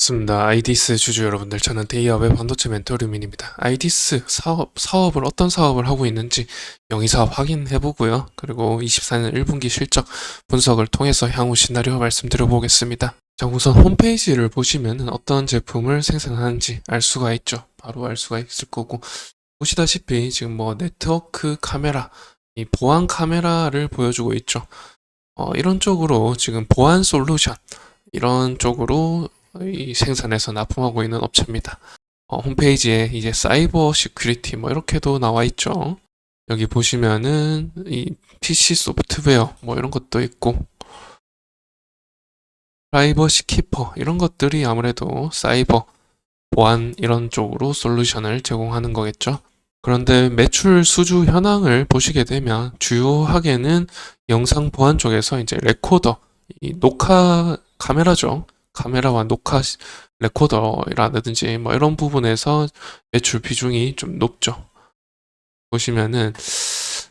반갑습니다. 아이디스 주주 여러분들, 저는 데이업의 반도체 멘토 류민입니다. 아이디스 사업을 어떤 사업을 하고 있는지 영위사업 확인해보고요. 그리고 24년 1분기 실적 분석을 통해서 향후 시나리오 말씀드려보겠습니다. 자, 우선 홈페이지를 보시면 어떤 제품을 생산하는지 알 수가 있죠. 바로 알 수가 있을 거고, 보시다시피 지금 네트워크 카메라, 이 보안 카메라를 보여주고 있죠. 이런 쪽으로 지금 보안 솔루션, 이런 쪽으로 이 생산해서 납품하고 있는 업체입니다. 홈페이지에 이제 사이버 시큐리티 이렇게도 나와 있죠. 여기 보시면은 이 PC 소프트웨어 이런 것도 있고, 프라이버시 키퍼 이런 것들이 아무래도 사이버 보안 이런 쪽으로 솔루션을 제공하는 거겠죠. 그런데 매출 수주 현황을 보시게 되면 주요하게는 영상 보안 쪽에서 이제 레코더, 이 녹화 카메라죠. 카메라와 녹화 레코더라든지 이런 부분에서 매출 비중이 좀 높죠. 보시면은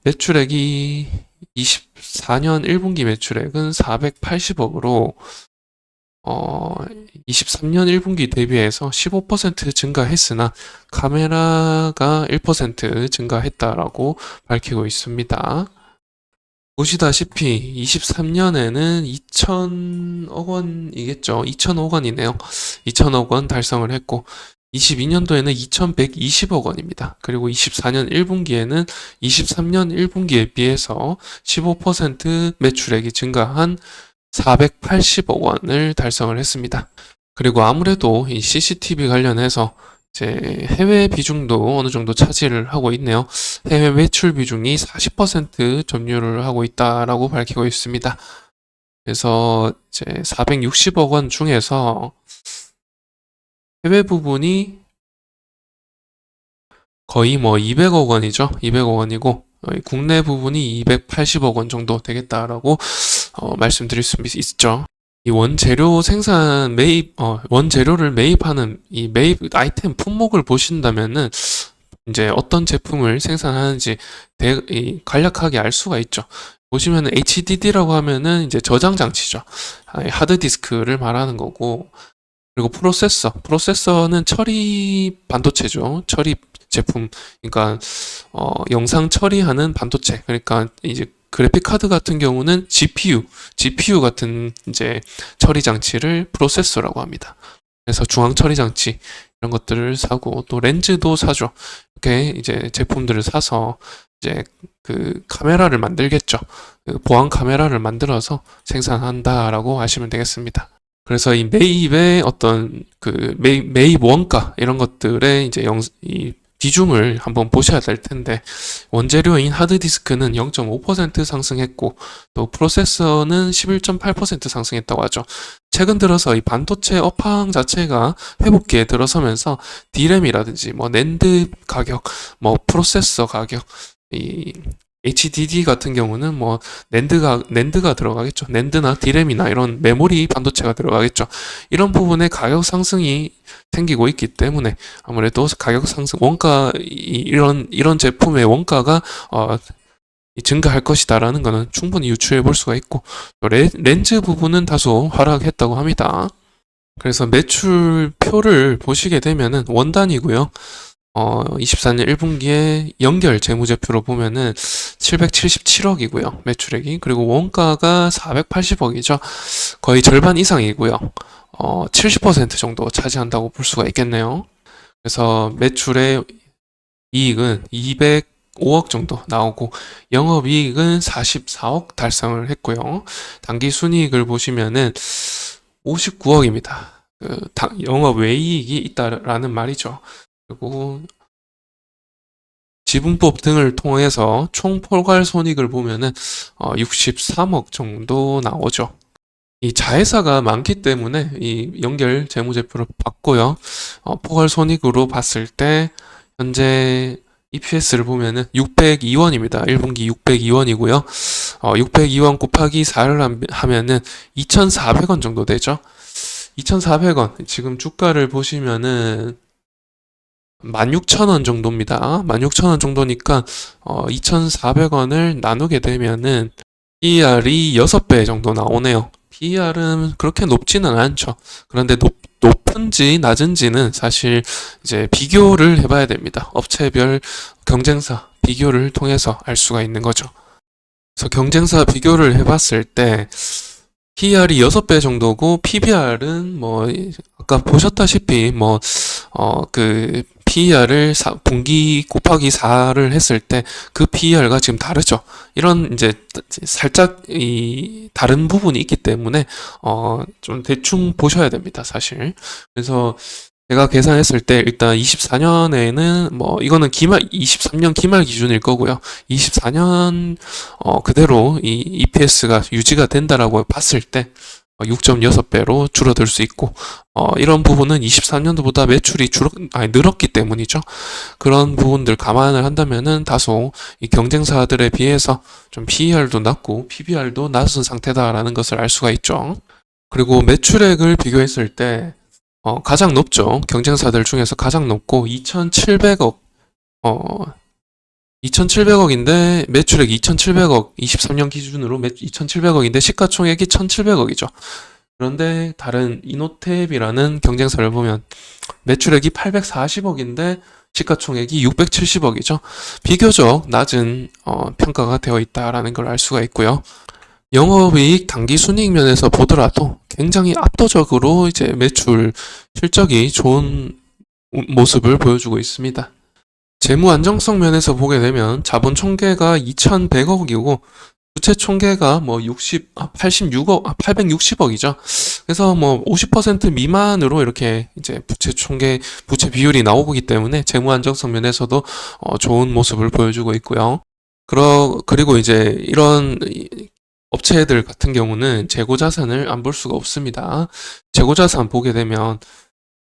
매출액이 24년 1분기 매출액은 480억으로 23년 1분기 대비해서 15% 증가했으나 카메라가 1% 증가했다라고 밝히고 있습니다. 보시다시피 23년에는 2천억 원이겠죠. 2천억 원이네요. 2천억 원 달성을 했고 22년도에는 2120억 원입니다. 그리고 24년 1분기에는 23년 1분기에 비해서 15% 매출액이 증가한 480억 원을 달성을 했습니다. 그리고 아무래도 이 CCTV 관련해서 이제 해외 비중도 어느 정도 차지를 하고 있네요. 해외 매출 비중이 40% 점유를 하고 있다라고 밝히고 있습니다. 그래서 이제 460억 원 중에서 해외 부분이 거의 200억 원이죠. 200억 원이고 국내 부분이 280억 원 정도 되겠다라고 말씀드릴 수 있죠. 이 원재료 생산 원재료를 매입하는 이 매입 아이템 품목을 보신다면은 이제 어떤 제품을 생산하는지 간략하게 알 수가 있죠. 보시면은 HDD라고 하면은 이제 저장 장치죠. 하드디스크를 말하는 거고, 그리고 프로세서는 처리 반도체죠. 처리 제품, 그러니까 영상 처리하는 반도체. 그러니까 이제 그래픽 카드 같은 경우는 GPU 같은 이제 처리 장치를 프로세서라고 합니다. 그래서 중앙 처리 장치 이런 것들을 사고 또 렌즈도 사죠. 이렇게 이제 제품들을 사서 이제 그 카메라를 만들겠죠. 그 보안 카메라를 만들어서 생산한다라고 하시면 되겠습니다. 그래서 이 매입의 어떤 그 매입 원가 이런 것들의 이제 이 비중을 한번 보셔야 될 텐데, 원재료인 하드디스크는 0.5% 상승했고 또 프로세서는 11.8% 상승했다고 하죠. 최근 들어서 이 반도체 업황 자체가 회복기에 들어서면서 D램이라든지 낸드 가격, 프로세서 가격, 이 HDD 같은 경우는 낸드가 들어가겠죠. 낸드나 D램이나 이런 메모리 반도체가 들어가겠죠. 이런 부분에 가격 상승이 생기고 있기 때문에 아무래도 가격 상승 이런 제품의 원가가 증가할 것이다라는 것은 충분히 유추해 볼 수가 있고, 또 렌즈 부분은 다소 하락했다고 합니다. 그래서 매출표를 보시게 되면은 원단이고요. 24년 1분기에 연결 재무제표로 보면은 777억이고요. 매출액이. 그리고 원가가 480억이죠. 거의 절반 이상이고요. 70% 정도 차지한다고 볼 수가 있겠네요. 그래서 매출의 이익은 205억 정도 나오고 영업이익은 44억 달성을 했고요. 당기순이익을 보시면은 59억입니다. 영업 외이익이 있다라는 말이죠. 그리고 지분법 등을 통해서 총 포괄손익을 보면은 63억 정도 나오죠. 이 자회사가 많기 때문에 이 연결 재무제표를 봤고요. 포괄손익으로 봤을 때 현재 EPS를 보면은 602원입니다. 1분기 602원이고요. 602원 곱하기 4를 하면은 2,400원 정도 되죠. 2,400원. 지금 주가를 보시면은 16,000원 정도입니다. 16,000원 정도니까 2,400원을 나누게 되면은 PER이 6배 정도 나오네요. PER은 그렇게 높지는 않죠. 그런데 높은지 낮은지는 사실 이제 비교를 해봐야 됩니다. 업체별 경쟁사 비교를 통해서 알 수가 있는 거죠. 그래서 경쟁사 비교를 해봤을 때 PER이 6배 정도고 PBR은 뭐 아까 보셨다시피 뭐 그 PER을 분기 곱하기 4를 했을 때 그 PER가 지금 다르죠. 이런 이제 살짝 이 다른 부분이 있기 때문에 좀 대충 보셔야 됩니다, 사실. 그래서 제가 계산했을 때 일단 24년에는 뭐 이거는 기말 23년 기말 기준일 거고요. 24년 그대로 이 EPS가 유지가 된다라고 봤을 때 6.6배로 줄어들 수 있고 이런 부분은 23년도보다 매출이 늘었기 때문이죠. 그런 부분들 감안을 한다면은 다소 이 경쟁사들에 비해서 좀 PER도 낮고 PBR도 낮은 상태다라는 것을 알 수가 있죠. 그리고 매출액을 비교했을 때 가장 높죠. 경쟁사들 중에서 가장 높고 2,700억, 2,700억인데 매출액 2,700억, 23년 기준으로 2,700억인데 시가총액이 1,700억이죠. 그런데 다른 이노탭이라는 경쟁사를 보면 매출액이 840억인데 시가총액이 670억이죠. 비교적 낮은 평가가 되어 있다라는 걸 알 수가 있고요. 영업이익 당기순이익 면에서 보더라도 굉장히 압도적으로 이제 매출 실적이 좋은 모습을 보여주고 있습니다. 재무 안정성 면에서 보게 되면 자본 총계가 2,100억이고 부채 총계가 뭐 86억, 860억이죠. 그래서 뭐 50% 미만으로 이렇게 이제 부채 비율이 나오기 때문에 재무 안정성 면에서도 좋은 모습을 보여주고 있고요. 그리고 이제 이런 업체들 같은 경우는 재고 자산을 안 볼 수가 없습니다. 재고 자산 보게 되면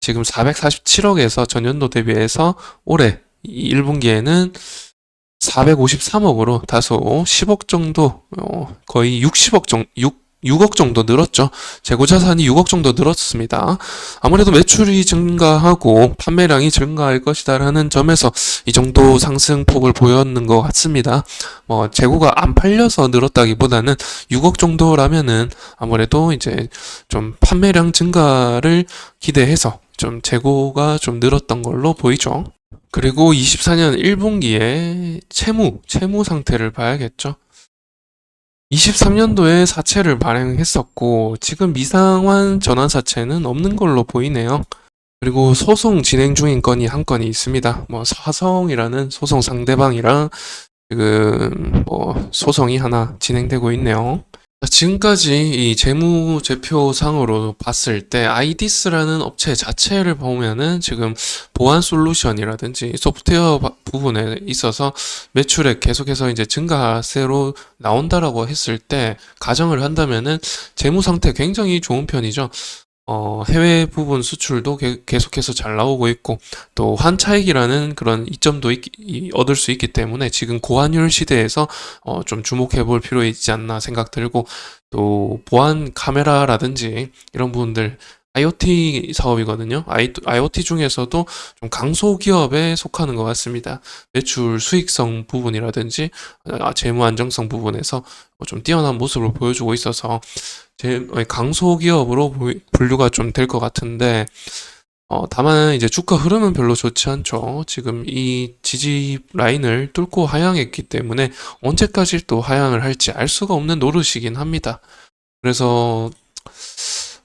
지금 447억에서 전년도 대비해서 올해 1분기에는 453억으로 다소 10억 정도, 거의 6억 정도 늘었죠. 재고 자산이 6억 정도 늘었습니다. 아무래도 매출이 증가하고 판매량이 증가할 것이다라는 점에서 이 정도 상승폭을 보였는 것 같습니다. 재고가 안 팔려서 늘었다기보다는 6억 정도라면은 아무래도 이제 좀 판매량 증가를 기대해서 좀 재고가 좀 늘었던 걸로 보이죠. 그리고 24년 1분기에 채무 상태를 봐야겠죠. 23년도에 사채를 발행했었고 지금 미상환 전환 사채는 없는 걸로 보이네요. 그리고 소송 진행 중인 건이 한 건이 있습니다. 뭐 사성이라는 소송 상대방이랑 지금 뭐 소송이 하나 진행되고 있네요. 지금까지 이 재무제표상으로 봤을 때 아이디스라는 업체 자체를 보면은 지금 보안 솔루션이라든지 소프트웨어 부분에 있어서 매출액 계속해서 이제 증가세로 나온다라고 했을 때 가정을 한다면은 재무 상태 굉장히 좋은 편이죠. 해외 부분 수출도 계속해서 잘 나오고 있고, 또 환차익이라는 그런 이점도 얻을 수 있기 때문에 지금 고환율 시대에서 좀 주목해 볼 필요 있지 않나 생각 들고, 또 보안 카메라라든지 이런 부분들 IoT 사업이거든요. IoT 중에서도 좀 강소기업에 속하는 것 같습니다. 매출 수익성 부분이라든지 재무 안정성 부분에서 좀 뛰어난 모습을 보여주고 있어서 강소기업으로 분류가 좀 될 것 같은데, 다만 이제 주가 흐름은 별로 좋지 않죠. 지금 이 지지 라인을 뚫고 하향했기 때문에 언제까지 또 하향을 할지 알 수가 없는 노릇이긴 합니다. 그래서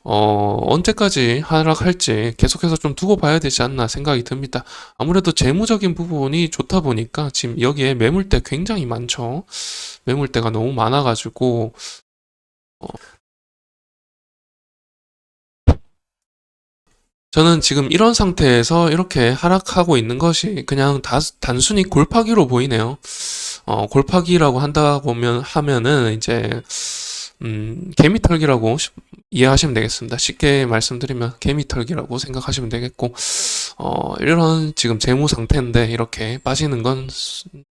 언제까지 하락할지 계속해서 좀 두고 봐야 되지 않나 생각이 듭니다. 아무래도 재무적인 부분이 좋다 보니까 지금 여기에 매물대 굉장히 많죠. 매물대가 너무 많아가지고 저는 지금 이런 상태에서 이렇게 하락하고 있는 것이 그냥 단순히 골파기로 보이네요. 골파기라고 하면은 이제 개미털기라고 이해하시면 되겠습니다. 쉽게 말씀드리면 개미털기라고 생각하시면 되겠고, 이런 지금 재무 상태인데 이렇게 빠지는 건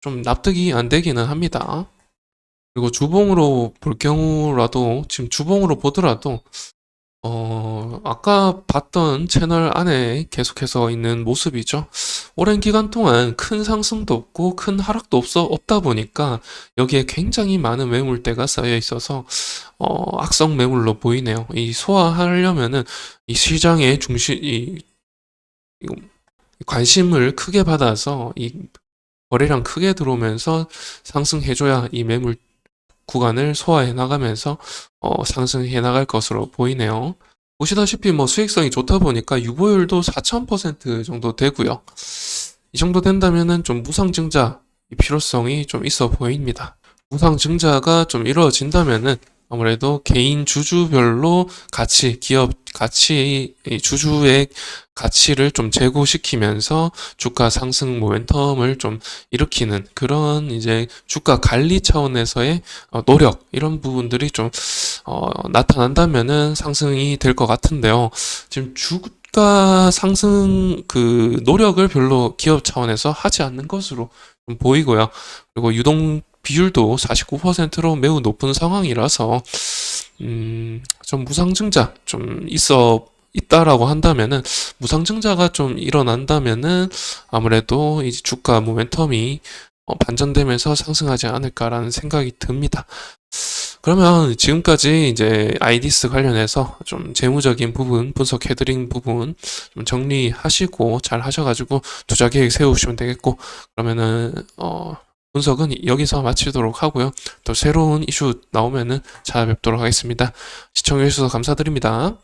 좀 납득이 안 되기는 합니다. 그리고 주봉으로 볼 경우라도 지금 주봉으로 보더라도 아까 봤던 채널 안에 계속해서 있는 모습이죠. 오랜 기간 동안 큰 상승도 없고 큰 하락도 없다 보니까 여기에 굉장히 많은 매물대가 쌓여 있어서 악성 매물로 보이네요. 이 소화하려면은 이 시장의 이 관심을 크게 받아서 이 거래량 크게 들어오면서 상승해줘야 이 매물 구간을 소화해 나가면서 상승해 나갈 것으로 보이네요. 보시다시피 뭐 수익성이 좋다 보니까 유보율도 4000% 정도 되고요. 이 정도 된다면은 좀 무상증자 이 필요성이 좀 있어 보입니다. 무상증자가 좀 이루어진다면은 아무래도 개인 주주별로 기업 가치, 이 주주의 가치를 좀 제고시키면서 주가 상승 모멘텀을 좀 일으키는 그런 이제 주가 관리 차원에서의 노력, 이런 부분들이 좀 나타난다면은 상승이 될 것 같은데요. 지금 주가 상승 그 노력을 별로 기업 차원에서 하지 않는 것으로 좀 보이고요. 그리고 유동 비율도 49%로 매우 높은 상황이라서 좀 무상증자 좀 있다라고 한다면은, 무상증자가 좀 일어난다면은 아무래도 이 주가 모멘텀이 반전되면서 상승하지 않을까라는 생각이 듭니다. 그러면 지금까지 이제 아이디스 관련해서 좀 재무적인 부분, 분석해드린 부분 좀 정리하시고 잘 하셔가지고 투자 계획 세우시면 되겠고, 그러면은 분석은 여기서 마치도록 하고요. 또 새로운 이슈 나오면은 찾아뵙도록 하겠습니다. 시청해주셔서 감사드립니다.